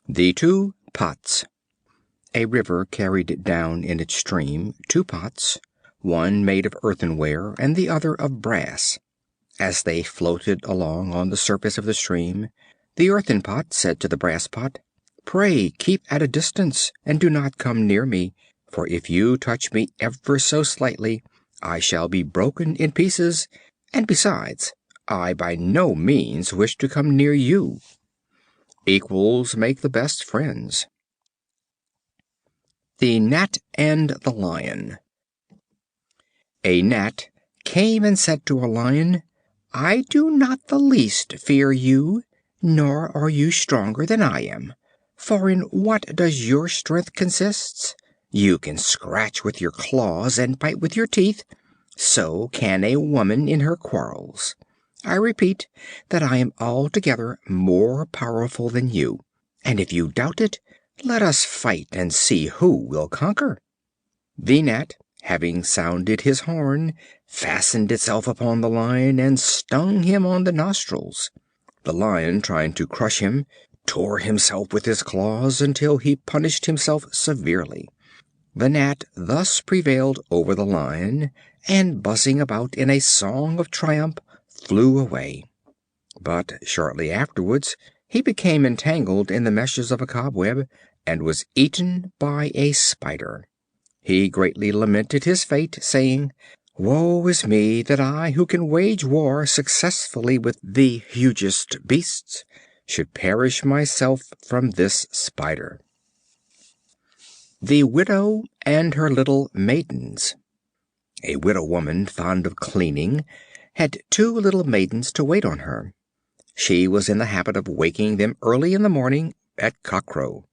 The Two Pots. A river carried down in its stream two pots, one made of earthenware and the other of brass. As they floated along on the surface of the stream, the earthen pot said to the brass pot, "Pray keep at a distance, and do not come near me, for if you touch me ever so slightly, I shall be broken in pieces, and besides, I by no means wish to come near you." Equals make the best friends. The Gnat and the Lion. A Gnat came and said to a Lion, "I do not the least fear you, nor are you stronger than I am. For in what does your strength consist? You can scratch with your claws and bite with your teeth, so can a woman in her quarrels. I repeat that I am altogether more powerful than you, and if you doubt it, let us fight and see who will conquer." The Gnat, having sounded his horn, fastened itself upon the Lion and stung him on the nostrils. The Lion, trying to crush him, tore himself with his claws until he punished himself severely. The Gnat thus prevailed over the Lion, and buzzing about in a song of triumph, flew away. But shortly afterwards he became entangled in the meshes of a cobweb, and was eaten by a spider. He greatly lamented his fate, saying, "Woe is me, that I, who can wage war successfully with the hugest beasts, should perish myself from this spider." The Widow and her little maidens. A widow woman, fond of cleaning, had two little maidens to wait on her. She was in the habit of waking them early in the morning at cockcrow.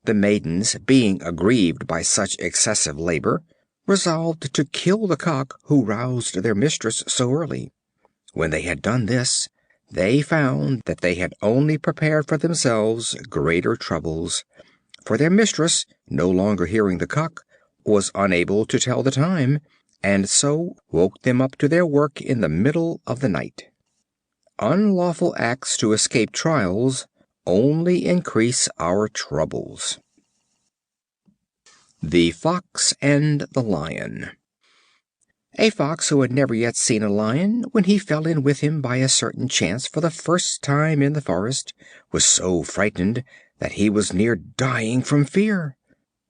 The maidens, being aggrieved by such excessive labor, resolved to kill the cock who roused their mistress so early. When they had done this, they found that they had only prepared for themselves greater troubles, for their mistress, no longer hearing the cock, was unable to tell the time, and so woke them up to their work in the middle of the night. Unlawful acts to escape trials only increase our troubles. The Fox and the Lion. A Fox, who had never yet seen a Lion, when he fell in with him by a certain chance for the first time in the forest, was so frightened that he was near dying from fear.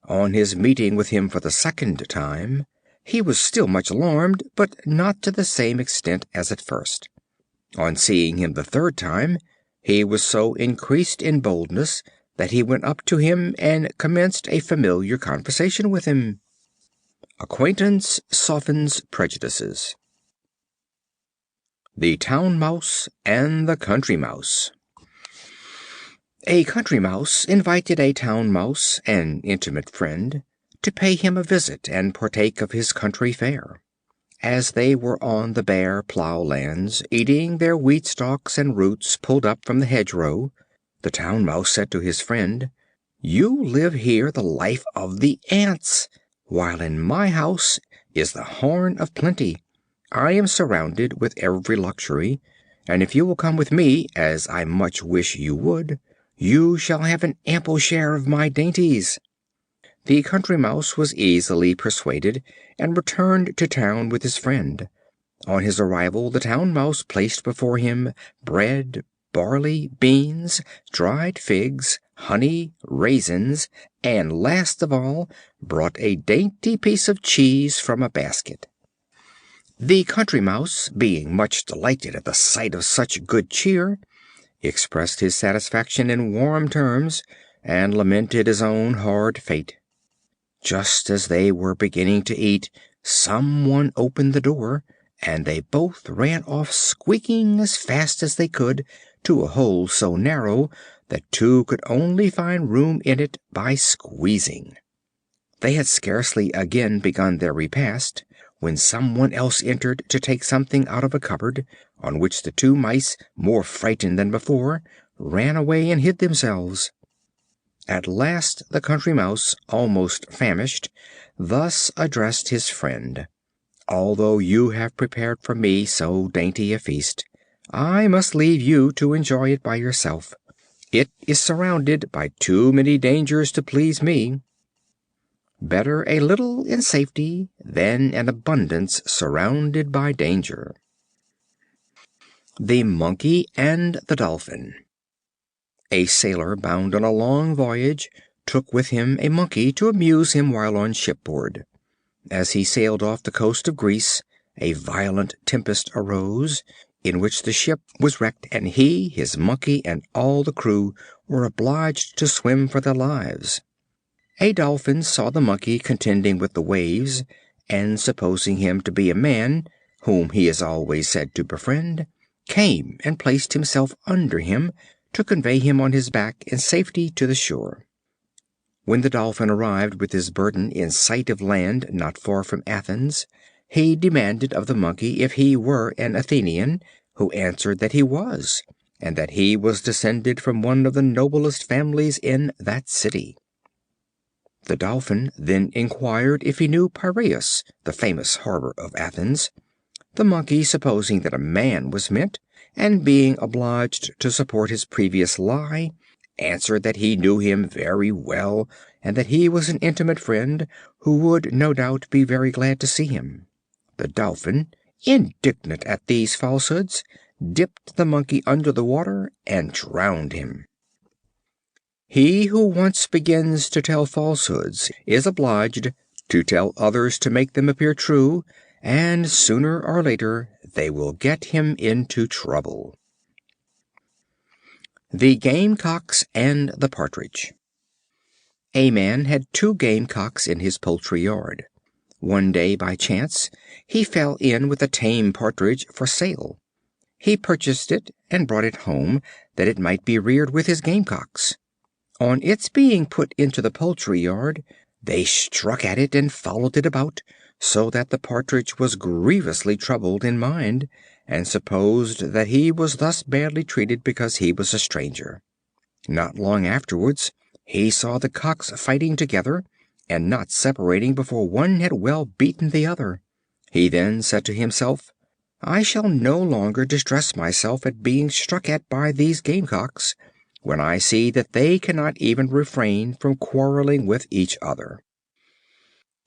On his meeting with him for the second time, he was still much alarmed, but not to the same extent as at first. On seeing him the third time, he was so increased in boldness that he went up to him and commenced a familiar conversation with him. Acquaintance softens prejudices. The Town Mouse and the Country Mouse. A Country Mouse invited a Town Mouse, an intimate friend, to pay him a visit and partake of his country fare. As they were on the bare plough-lands, eating their wheat stalks and roots pulled up from the hedgerow, the Town Mouse said to his friend, "You live here the life of the ants, while in my house is the horn of plenty. I am surrounded with every luxury, and if you will come with me, as I much wish you would, you shall have an ample share of my dainties." The Country Mouse was easily persuaded, and returned to town with his friend. On his arrival, the Town Mouse placed before him bread, barley, beans, dried figs, honey, raisins, and, last of all, brought a dainty piece of cheese from a basket. The Country Mouse, being much delighted at the sight of such good cheer, expressed his satisfaction in warm terms, and lamented his own hard fate. Just as they were beginning to eat, some one opened the door, and they both ran off squeaking as fast as they could to a hole so narrow that two could only find room in it by squeezing. They had scarcely again begun their repast when some one else entered to take something out of a cupboard, on which the two mice, more frightened than before, ran away and hid themselves. At last the Country Mouse, almost famished, thus addressed his friend: "Although you have prepared for me so dainty a feast, I must leave you to enjoy it by yourself. It is surrounded by too many dangers to please me. Better a little in safety than an abundance surrounded by danger. The Monkey and the Dolphin. A sailor bound on a long voyage took with him a monkey to amuse him while on shipboard. As he sailed off the coast of Greece, a violent tempest arose, in which the ship was wrecked, and he, his monkey, and all the crew were obliged to swim for their lives. A Dolphin saw the monkey contending with the waves, and supposing him to be a man, whom he is always said to befriend, came and placed himself under him, to convey him on his back in safety to the shore. When the Dolphin arrived with his burden in sight of land not far from Athens, he demanded of the monkey if he were an Athenian, who answered that he was, and that he was descended from one of the noblest families in that city. The Dolphin then inquired if he knew Piraeus, the famous harbor of Athens. The monkey, supposing that a man was meant, and being obliged to support his previous lie, answered that he knew him very well, and that he was an intimate friend, who would no doubt be very glad to see him. The Dolphin, indignant at these falsehoods, dipped the monkey under the water and drowned him. He who once begins to tell falsehoods is obliged to tell others to make them appear true, and sooner or later they will get him into trouble. The Gamecocks and the Partridge. A man had 2 gamecocks in his poultry yard. One day, by chance, he fell in with a tame partridge for sale. He purchased it and brought it home, that it might be reared with his gamecocks. On its being put into the poultry yard, they struck at it and followed it about, so that the partridge was grievously troubled in mind, and supposed that he was thus badly treated because he was a stranger. Not long afterwards he saw the cocks fighting together, and not separating before one had well beaten the other. He then said to himself, "I shall no longer distress myself at being struck at by these gamecocks, when I see that they cannot even refrain from quarreling with each other."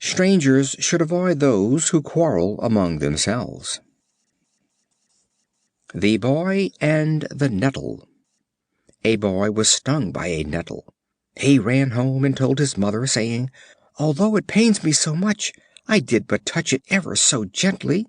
Strangers should avoid those who quarrel among themselves. The Boy and the Nettle. A boy was stung by a nettle. He ran home and told his mother, saying, "Although it pains me so much, I did but touch it ever so gently."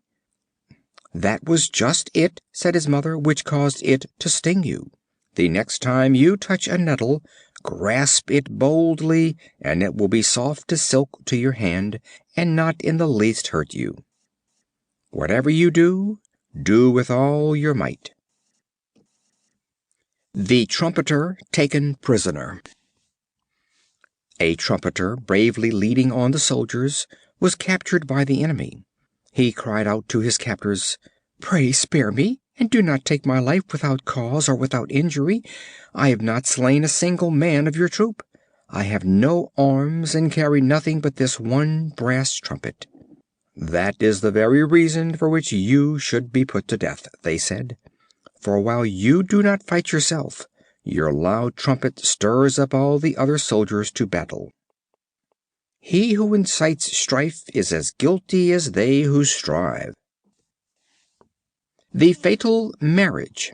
"That was just it," said his mother, "which caused it to sting you. The next time you touch a nettle, grasp it boldly, and it will be soft as silk to your hand, and not in the least hurt you. Whatever you do, do with all your might." The Trumpeter taken prisoner. A trumpeter, bravely leading on the soldiers, was captured by the enemy. He cried out to his captors, "Pray spare me, and do not take my life without cause or without injury. I have not slain a single man of your troop. I have no arms, and carry nothing but this one brass trumpet." "That is the very reason for which you should be put to death," they said. "For while you do not fight yourself, your loud trumpet stirs up all the other soldiers to battle." He who incites strife is as guilty as they who strive. The Fatal Marriage.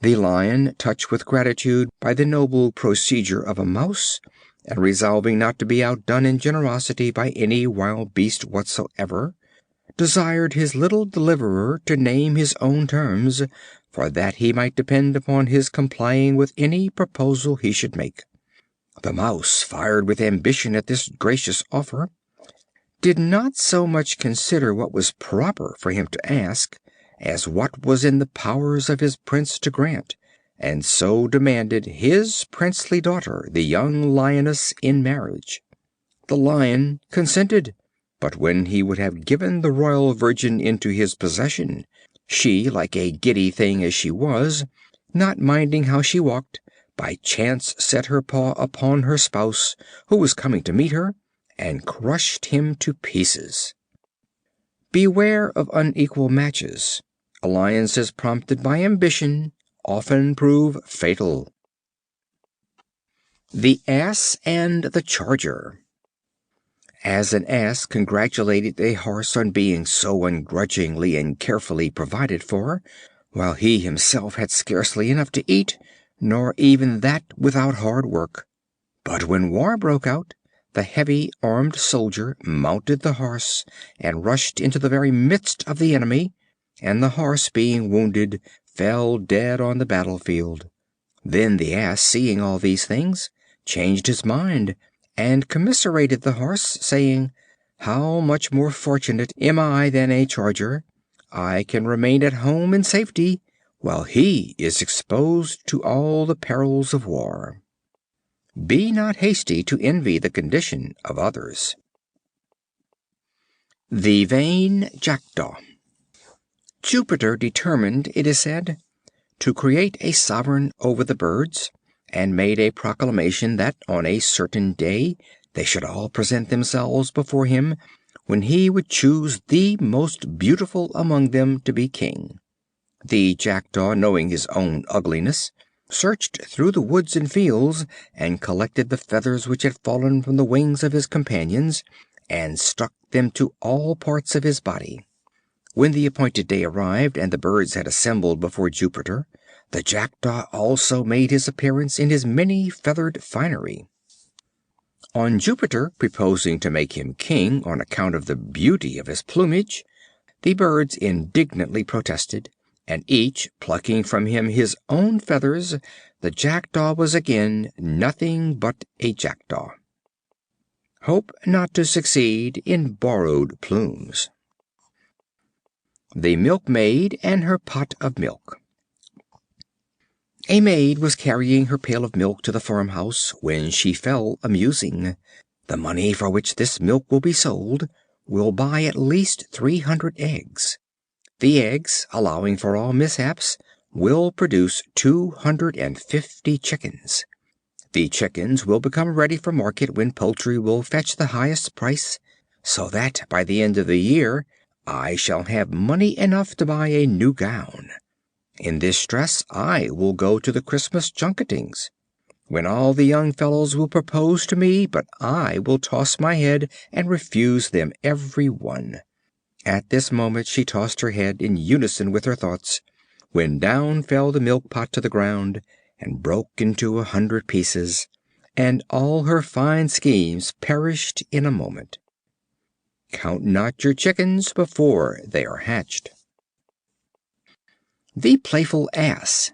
The Lion, touched with gratitude by the noble procedure of a mouse, and resolving not to be outdone in generosity by any wild beast whatsoever, desired his little deliverer to name his own terms, for that he might depend upon his complying with any proposal he should make. The Mouse, fired with ambition at this gracious offer, did not so much consider what was proper for him to ask, as what was in the powers of his prince to grant, and so demanded his princely daughter, the young Lioness, in marriage. The Lion consented, but when he would have given the royal virgin into his possession, she, like a giddy thing as she was, not minding how she walked, by chance set her paw upon her spouse, who was coming to meet her, and crushed him to pieces. Beware of unequal matches. Alliances prompted by ambition often prove fatal. The Ass and the Charger. As an Ass congratulated a Horse on being so ungrudgingly and carefully provided for, while he himself had scarcely enough to eat, nor even that without hard work. But when war broke out, the heavy armed soldier mounted the Horse and rushed into the very midst of the enemy, and the Horse, being wounded, fell dead on the battlefield. Then the Ass, seeing all these things, changed his mind, and commiserated the Horse, saying, "How much more fortunate am I than a Charger! I can remain at home in safety, while he is exposed to all the perils of war." Be not hasty to envy the condition of others. The Vain Jackdaw. Jupiter determined, it is said, to create a sovereign over the birds, and made a proclamation that on a certain day they should all present themselves before him, when he would choose the most beautiful among them to be king. The Jackdaw, knowing his own ugliness, searched through the woods and fields, and collected the feathers which had fallen from the wings of his companions, and stuck them to all parts of his body. When the appointed day arrived, and the birds had assembled before Jupiter, the Jackdaw also made his appearance in his many feathered finery. On Jupiter proposing to make him king on account of the beauty of his plumage, the birds indignantly protested, and each plucking from him his own feathers, the Jackdaw was again nothing but a Jackdaw. Hope not to succeed in borrowed plumes. The Milkmaid and her Pot of Milk. A maid was carrying her pail of milk to the farmhouse, when she fell a musing. The money for which this milk will be sold will buy at least 300 eggs. The eggs, allowing for all mishaps, will produce 250 chickens. The chickens will become ready for market when poultry will fetch the highest price, so that by the end of the year I shall have money enough to buy a new gown. In this dress I will go to the Christmas junketings, when all the young fellows will propose to me, but I will toss my head and refuse them every one." At this moment she tossed her head in unison with her thoughts, when down fell the milk pot to the ground, and broke into 100 pieces, and all her fine schemes perished in a moment. Count not your chickens before they are hatched. The Playful Ass.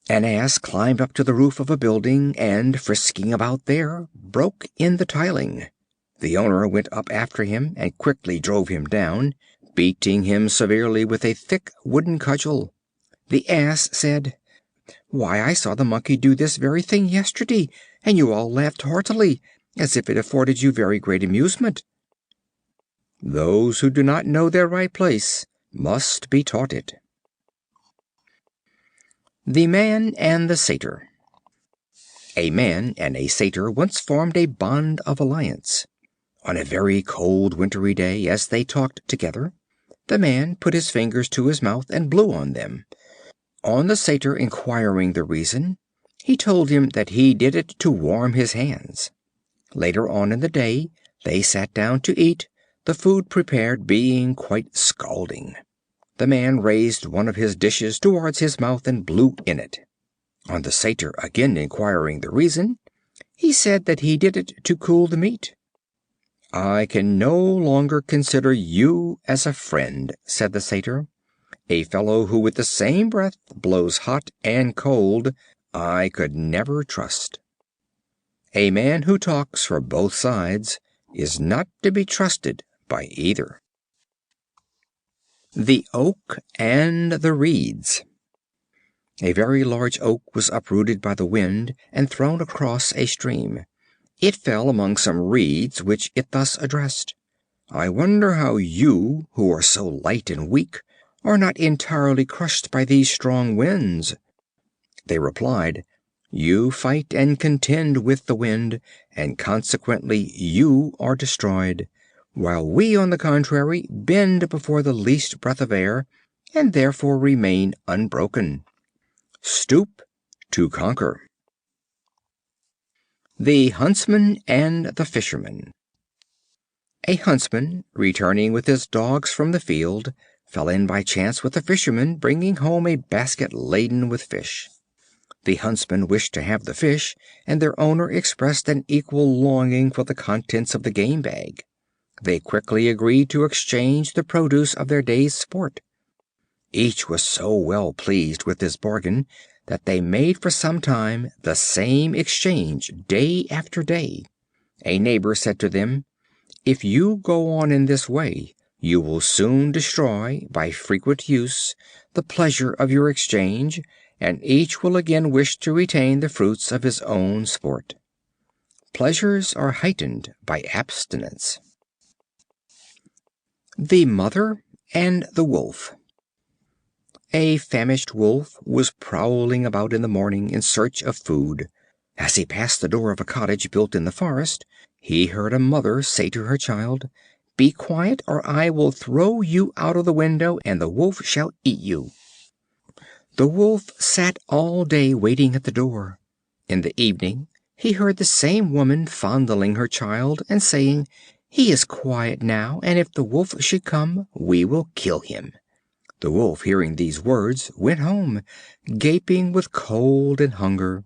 An Ass climbed up to the roof of a building, and, frisking about there, broke in the tiling. The owner went up after him, and quickly drove him down, beating him severely with a thick wooden cudgel. The Ass said, "Why, I saw the Monkey do this very thing yesterday, and you all laughed heartily, as if it afforded you very great amusement." Those who do not know their right place must be taught it. The Man and the Satyr. A Man and a Satyr once formed a bond of alliance. On a very cold wintry day, as they talked together, the Man put his fingers to his mouth and blew on them. On the Satyr inquiring the reason, he told him that he did it to warm his hands. Later on in the day they sat down to eat, the food prepared being quite scalding. The Man raised one of his dishes towards his mouth and blew in it. On the Satyr again inquiring the reason, he said that he did it to cool the meat. "I can no longer consider you as a friend," said the Satyr. "A fellow who with the same breath blows hot and cold I could never trust." A man who talks for both sides is not to be trusted by either. The Oak and the Reeds. A very large oak was uprooted by the wind and thrown across a stream. It fell among some reeds, which it thus addressed: "I wonder how you, who are so light and weak, are not entirely crushed by these strong winds." They replied: "You fight and contend with the wind, and consequently you are destroyed, while we, on the contrary, bend before the least breath of air, and therefore remain unbroken." Stoop to conquer. The Huntsman and the Fisherman. A huntsman, returning with his dogs from the field, fell in by chance with a fisherman bringing home a basket laden with fish. The huntsman wished to have the fish, and their owner expressed an equal longing for the contents of the game bag. They quickly agreed to exchange the produce of their day's sport. Each was so well pleased with his bargain that they made for some time the same exchange day after day. A neighbor said to them, "If you go on in this way, you will soon destroy, by frequent use, the pleasure of your exchange, and each will again wish to retain the fruits of his own sport." Pleasures are heightened by abstinence. The Mother and the Wolf. A famished Wolf was prowling about in the morning in search of food. As he passed the door of a cottage built in the forest, he heard a mother say to her child, "Be quiet, or I will throw you out of the window, and the Wolf shall eat you." The Wolf sat all day waiting at the door. In the evening he heard the same woman fondling her child, and saying, "He is quiet now, and if the Wolf should come, we will kill him." The Wolf, hearing these words, went home, gaping with cold and hunger.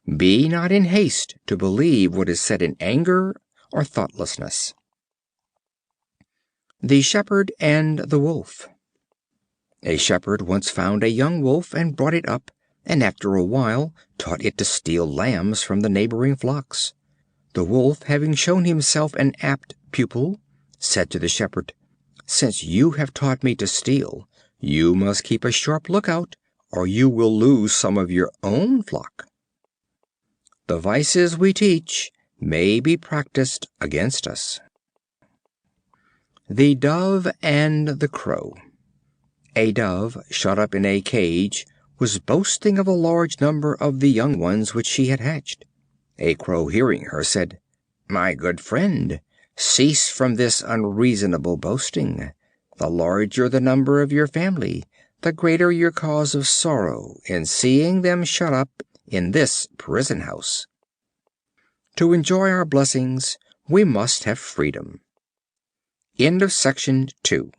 Be not in haste to believe what is said in anger or thoughtlessness. The Shepherd and the Wolf. A shepherd once found a young wolf and brought it up, and after a while taught it to steal lambs from the neighboring flocks. The Wolf, having shown himself an apt pupil, said to the shepherd, "Since you have taught me to steal, you must keep a sharp lookout, or you will lose some of your own flock." The vices we teach may be practiced against us. The Dove and the Crow. A Dove, shut up in a cage, was boasting of the large number of the young ones which she had hatched. A Crow, hearing her, said, "My good friend, cease from this unreasonable boasting. The larger the number of your family, the greater your cause of sorrow in seeing them shut up in this prison house. To enjoy our blessings, we must have freedom." End of Section 2.